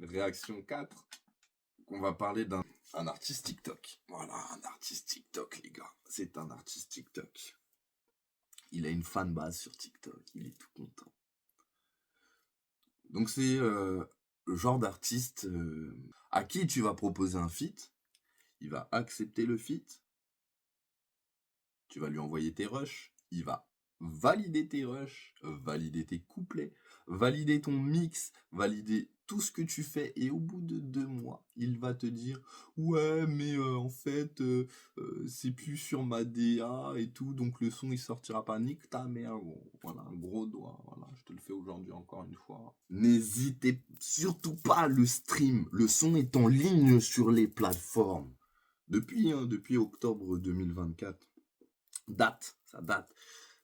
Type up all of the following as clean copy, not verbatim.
Réaction 4, on va parler d'un artiste TikTok. Voilà, un artiste TikTok, les gars. C'est un artiste TikTok. Il a une fanbase sur TikTok, il est tout content. Donc c'est le genre d'artiste à qui tu vas proposer un feat, il va accepter le feat, tu vas lui envoyer tes rushs, il va valider tes rushs, valider tes couplets, valider ton mix, valider tout ce que tu fais, et au bout de 2 mois, il va te dire « Ouais, mais en fait, c'est plus sur ma DA et tout, donc le son, il sortira pas. Nique ta mère, gros. » Voilà, un gros doigt, voilà, je te le fais aujourd'hui encore une fois. N'hésitez surtout pas à le stream, le son est en ligne sur les plateformes. Depuis octobre 2024. Ça date.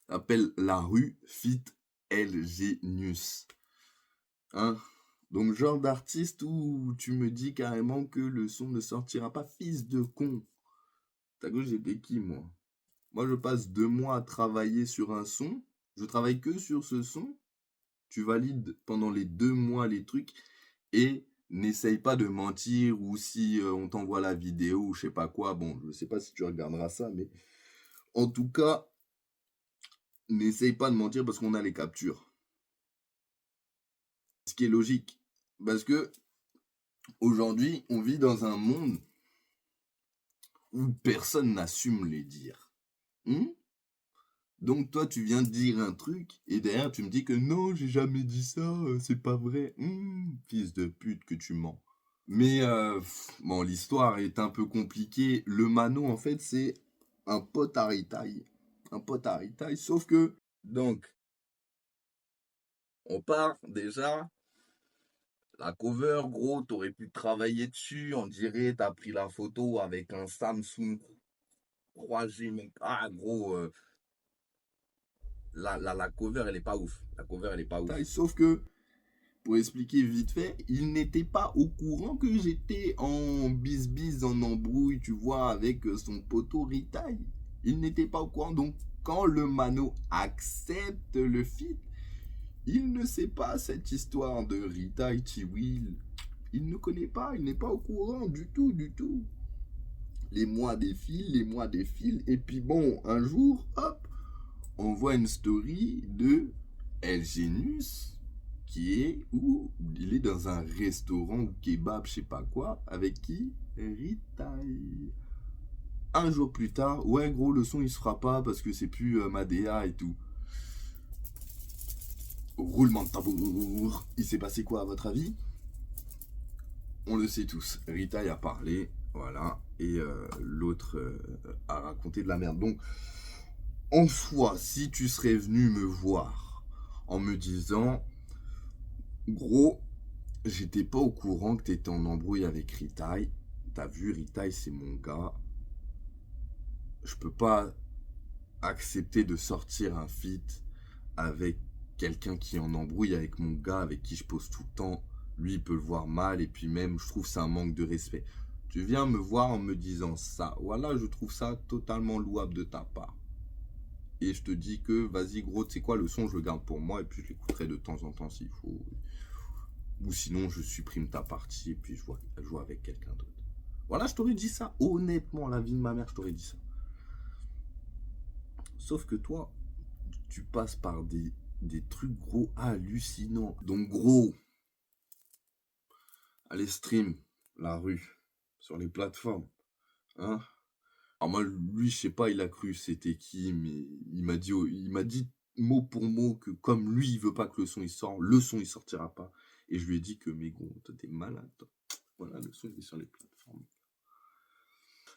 Ça s'appelle La Rue Fit El Genius. Hein? Donc, genre d'artiste où tu me dis carrément que le son ne sortira pas, fils de con. T'as cru que j'étais qui, moi? Moi, je passe 2 mois à travailler sur un son. Je travaille que sur ce son. Tu valides pendant les 2 mois les trucs et n'essaye pas de mentir, ou si on t'envoie la vidéo ou je sais pas quoi. Bon, je sais pas si tu regarderas ça, mais en tout cas, n'essaye pas de mentir parce qu'on a les captures. Ce qui est logique. Parce que aujourd'hui, on vit dans un monde où personne n'assume les dires. Donc toi, tu viens de dire un truc et derrière, tu me dis que non, j'ai jamais dit ça, c'est pas vrai. Fils de pute que tu mens. Mais bon, l'histoire est un peu compliquée. Le Mano, en fait, c'est un pote à Ritaille. Un pote à Ritaille, sauf que... Donc, on part déjà... La cover, gros, t'aurais pu travailler dessus, on dirait, t'as pris la photo avec un Samsung 3G, mec. Ah, gros, la cover, elle est pas ouf. La cover, elle est pas ouf. Sauf que, pour expliquer vite fait, il n'était pas au courant que j'étais en bis, en embrouille, tu vois, avec son poteau Ritaille. Il n'était pas au courant. Donc, quand le Mano accepte le feat, il ne sait pas cette histoire de Ritaille, T-Will. Il ne connaît pas, il n'est pas au courant du tout, du tout. Les mois défilent, et puis bon, un jour, hop, on voit une story de El Genius, qui est où il est dans un restaurant ou kebab, je sais pas quoi, avec qui? Ritaille. Un jour plus tard, ouais gros, le son il se fera pas parce que c'est plus ma DA et tout. Roulement de tambour. Il s'est passé quoi à votre avis? On le sait tous, Ritaille a parlé, voilà, et l'autre a raconté de la merde. Donc, en soi, si tu serais venu me voir en me disant, gros, j'étais pas au courant que t'étais en embrouille avec Ritaille, t'as vu, Ritaille c'est mon gars, je peux pas accepter de sortir un feat avec quelqu'un qui est en embrouille avec mon gars, avec qui je pose tout le temps. Lui, il peut le voir mal, et puis même, je trouve que c'est un manque de respect. Tu viens me voir en me disant ça. Voilà, je trouve ça totalement louable de ta part. Et je te dis que, vas-y gros, tu sais quoi, le son, je le garde pour moi, et puis je l'écouterai de temps en temps s'il faut. Ou sinon, je supprime ta partie, et puis je joue avec quelqu'un d'autre. Voilà, je t'aurais dit ça. Honnêtement, la vie de ma mère, je t'aurais dit ça. Sauf que toi, tu passes par des trucs gros hallucinants. Donc gros, allez stream La Rue sur les plateformes, hein. Alors moi, lui, je sais pas, il a cru c'était qui, mais il m'a dit mot pour mot que comme lui, il veut pas que le son il sorte, le son il sortira pas. Et je lui ai dit que, mais gros, toi t'es malade, toi. Voilà, le son il est sur les plateformes.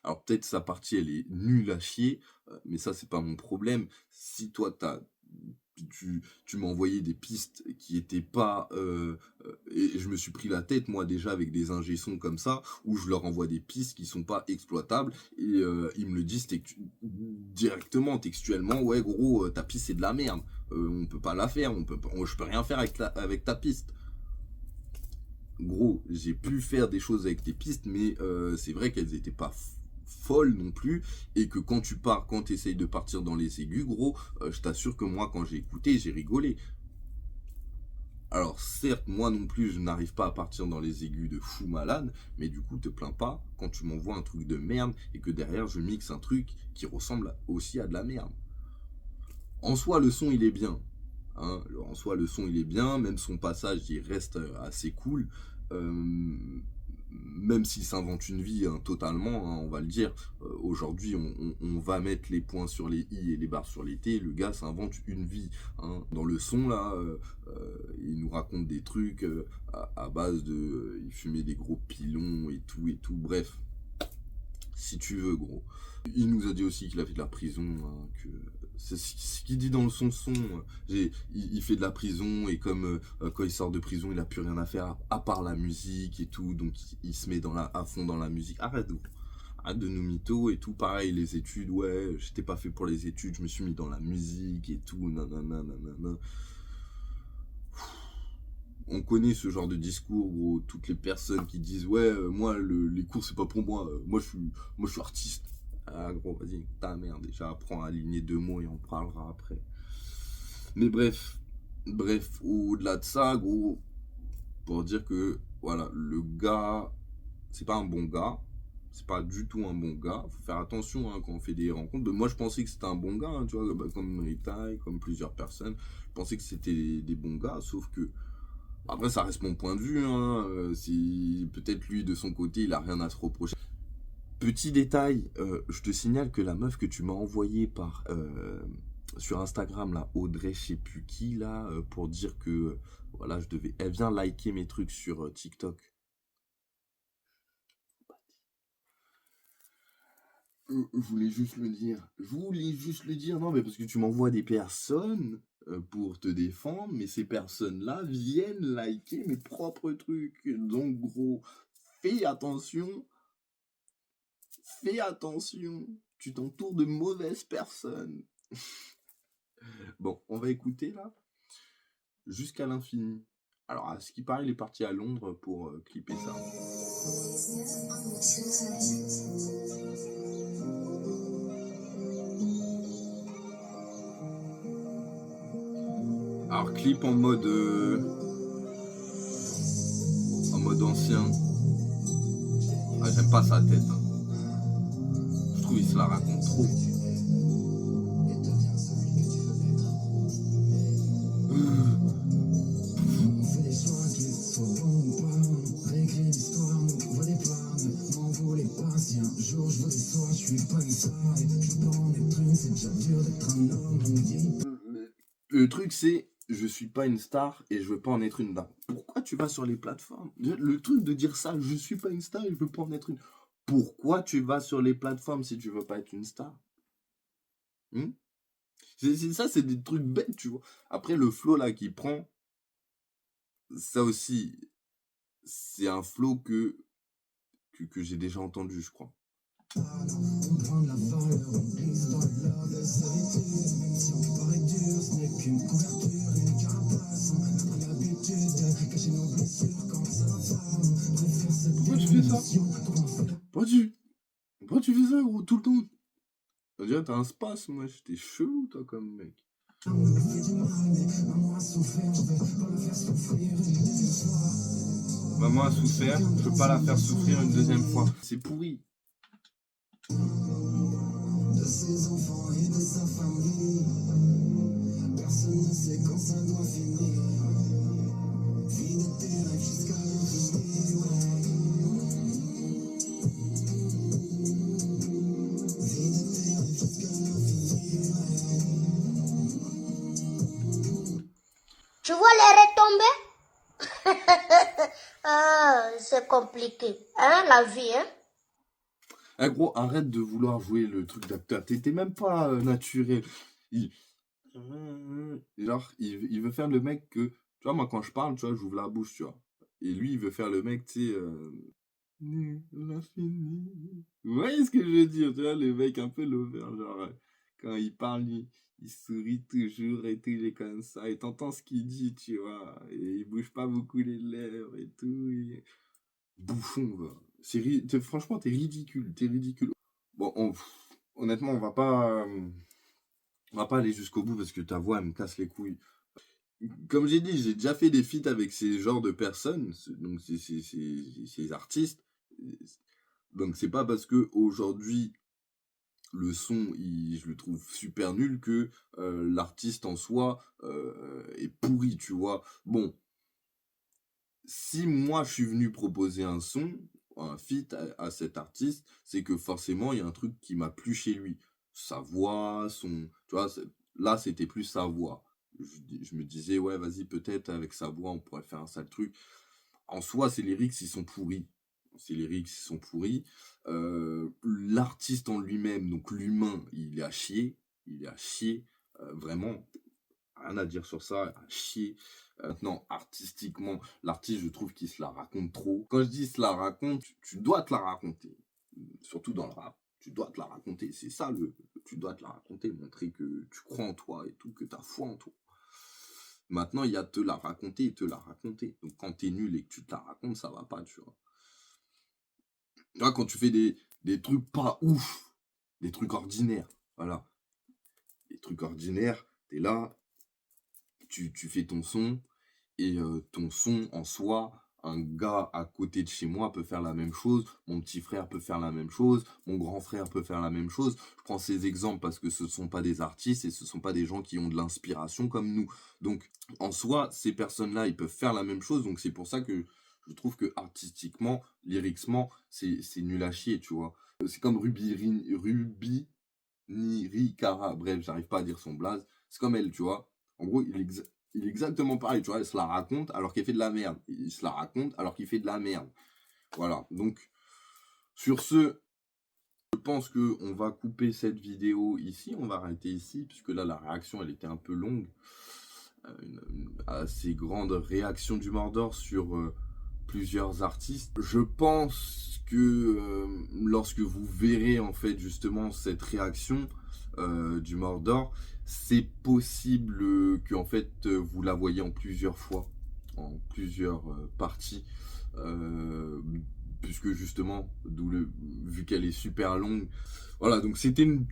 Alors peut-être sa partie elle est nulle à chier, mais ça c'est pas mon problème. Si toi tu m'as envoyé des pistes qui étaient pas, et je me suis pris la tête, moi, déjà, avec des ingé sons comme ça, où je leur envoie des pistes qui sont pas exploitables et ils me le disent directement, textuellement: «Ouais, gros, ta piste, c'est de la merde, on peut pas la faire, je peux rien faire avec ta piste». Gros, j'ai pu faire des choses avec tes pistes, mais c'est vrai qu'elles étaient pas folles non plus, et que quand tu essayes de partir dans les aigus, gros, je t'assure que moi, quand j'ai écouté, j'ai rigolé. Alors certes, moi non plus, je n'arrive pas à partir dans les aigus de fou malade, mais du coup, te plains pas quand tu m'envoies un truc de merde et que derrière, je mixe un truc qui ressemble aussi à de la merde. En soi, le son, il est bien. Hein. En soi, le son, il est bien, même son passage, il reste assez cool. Euh, Même s'il s'invente une vie hein, totalement, hein, on va le dire. Aujourd'hui, on va mettre les points sur les i et les barres sur les t. Le gars s'invente une vie. Hein. Dans le son, là, il nous raconte des trucs à base de... il fumait des gros pilons et tout, et tout. Bref, si tu veux, gros. Il nous a dit aussi qu'il a fait de la prison, hein, que c'est ce qu'il dit dans le son. Il fait de la prison et comme quand il sort de prison, il a plus rien à faire à part la musique et tout, donc il se met à fond dans la musique. Arrête de nous mytho et tout. Pareil, les études, ouais, j'étais pas fait pour les études, je me suis mis dans la musique et tout, nanana, nanana. On connaît ce genre de discours, gros. Toutes les personnes qui disent ouais, moi les cours c'est pas pour moi. Moi je suis artiste. Ah gros, vas-y, ta mère déjà. Apprends à aligner deux mots et on parlera après. Mais bref, au-delà de ça, gros, pour dire que voilà, le gars, c'est pas un bon gars. C'est pas du tout un bon gars. Faut faire attention hein, quand on fait des rencontres. Moi, je pensais que c'était un bon gars, hein, tu vois, comme Rita, comme plusieurs personnes. Je pensais que c'était des bons gars, sauf que après, ça reste mon point de vue. Hein. Si peut-être lui, de son côté, il a rien à se reprocher. Petit détail, je te signale que la meuf que tu m'as envoyée sur Instagram, là, Audrey, je sais plus qui, là, pour dire que voilà, elle vient liker mes trucs sur TikTok. Je voulais juste le dire. Je voulais juste le dire. Non, mais parce que tu m'envoies des personnes pour te défendre, mais ces personnes-là viennent liker mes propres trucs. Donc, gros, fais attention. Fais attention. Tu t'entoures de mauvaises personnes. Bon, on va écouter là. Jusqu'à l'infini. Alors, à ce qui paraît, il est parti à Londres pour clipper ça. Alors, clip en mode ancien. Ah, j'aime pas sa tête. Hein. Je trouve qu'il se la raconte trop. Le truc c'est, je suis pas une star et je veux pas en être une. Pourquoi tu vas sur les plateformes? Le truc de dire ça, je suis pas une star et je veux pas en être une. Pourquoi tu vas sur les plateformes si tu veux pas être une star? Ça, c'est des trucs bêtes, tu vois. Après, le flow là qu'il prend, ça aussi, c'est un flow que j'ai déjà entendu, je crois. Pourquoi tu fais ça? Pourquoi tu fais ça, gros, tout le temps? On dirait que t'as un spasme, moi, t'es chelou, toi, comme mec. Maman a souffert, je peux pas la faire souffrir une deuxième fois. C'est pourri. De ses enfants et de sa famille, personne ne sait quand ça doit finir. Vie de tes rêves jusqu'à l'infini, ouais. Vie de tes rêves jusqu'à l'infini, ouais. Tu vois les retombées? Ah, c'est compliqué, hein, la vie, hein? Ah gros, arrête de vouloir jouer le truc d'acteur. T'es même pas naturel. Genre, il veut faire le mec que... Tu vois, moi, quand je parle, tu vois, j'ouvre la bouche, tu vois. Et lui, il veut faire le mec, tu sais... Nul l'infini. Vous voyez ce que je veux dire, tu vois, le mec un peu lover, genre, quand il parle, il sourit toujours et tout, il est comme ça, et t'entends ce qu'il dit, tu vois, et il bouge pas beaucoup les lèvres et tout, bouffon, quoi. Franchement, t'es ridicule, t'es ridicule. Bon, honnêtement, on va pas aller jusqu'au bout parce que ta voix, elle me casse les couilles. Comme j'ai dit, j'ai déjà fait des feats avec ces genres de personnes, donc ces artistes. Donc c'est pas parce que aujourd'hui le son, je le trouve super nul que l'artiste en soi est pourri, tu vois. Bon, si moi je suis venu proposer un son, un feat à cet artiste, c'est que forcément il y a un truc qui m'a plu chez lui. Sa voix, tu vois, là c'était plus sa voix. Je me disais, ouais, vas-y, peut-être avec sa voix on pourrait faire un sale truc. En soi, ces lyrics, ils sont pourris. Ces lyrics, ils sont pourris. L'artiste en lui-même, donc l'humain, il est à chier. Il est à chier. Vraiment, rien à dire sur ça, à chier. Maintenant, artistiquement, l'artiste, je trouve qu'il se la raconte trop. Quand je dis se la raconte, tu dois te la raconter. Surtout dans le rap. Tu dois te la raconter. C'est ça, tu dois te la raconter. Montrer que tu crois en toi et tout, que tu as foi en toi. Maintenant, il y a te la raconter et te la raconter. Donc, quand t'es nul et que tu te la racontes, ça va pas, tu vois. Là, quand tu fais des trucs pas ouf, des trucs ordinaires, voilà. Des trucs ordinaires, t'es là, tu fais ton son, et ton son en soi, un gars à côté de chez moi peut faire la même chose, mon petit frère peut faire la même chose, mon grand frère peut faire la même chose. Je prends ces exemples parce que ce ne sont pas des artistes et ce ne sont pas des gens qui ont de l'inspiration comme nous. Donc, en soi, ces personnes-là, ils peuvent faire la même chose. Donc, c'est pour ça que je trouve que artistiquement, lyriquement, c'est nul à chier, tu vois. C'est comme Ruby Nirikara, bref, j'arrive pas à dire son blaze. C'est comme elle, tu vois. En gros, il est exactement pareil, tu vois. Elle se la raconte alors qu'elle fait de la merde. Il se la raconte alors qu'il fait de la merde. Voilà. Donc, sur ce, je pense que on va couper cette vidéo ici. On va arrêter ici, puisque là, la réaction, elle était un peu longue. Une assez grande réaction du Mordor sur plusieurs artistes. Je pense que lorsque vous verrez en fait justement cette réaction du Mordor, c'est possible que en fait vous la voyez en plusieurs fois, en plusieurs parties, puisque justement, vu qu'elle est super longue. Voilà, donc c'était une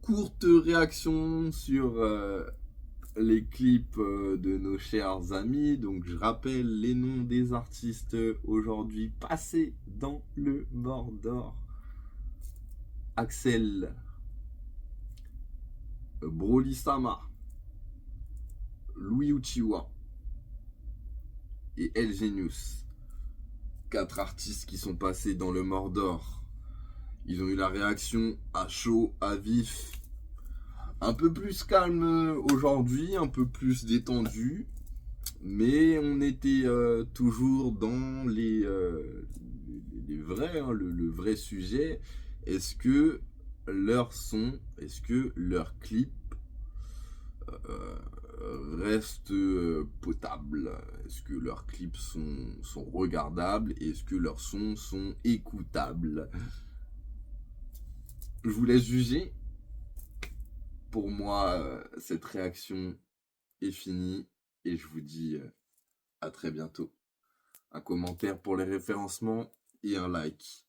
courte réaction sur les clips de nos chers amis. Donc je rappelle les noms des artistes aujourd'hui passés dans le Mordor. Axel, Broly Sama, Louis Uchiwa et El Genius. 4 artistes qui sont passés dans le Mordor. Ils ont eu la réaction à chaud, à vif. Un peu plus calme aujourd'hui, un peu plus détendu. Mais on était toujours dans les vrais, hein, le vrai sujet. Est-ce que leur son, est-ce que leur clip euh, reste potable? Est-ce que leurs clips sont regardables? Est-ce que leurs sons sont écoutables? Je vous laisse juger. Pour moi, cette réaction est finie et je vous dis à très bientôt. Un commentaire pour les référencements et un like.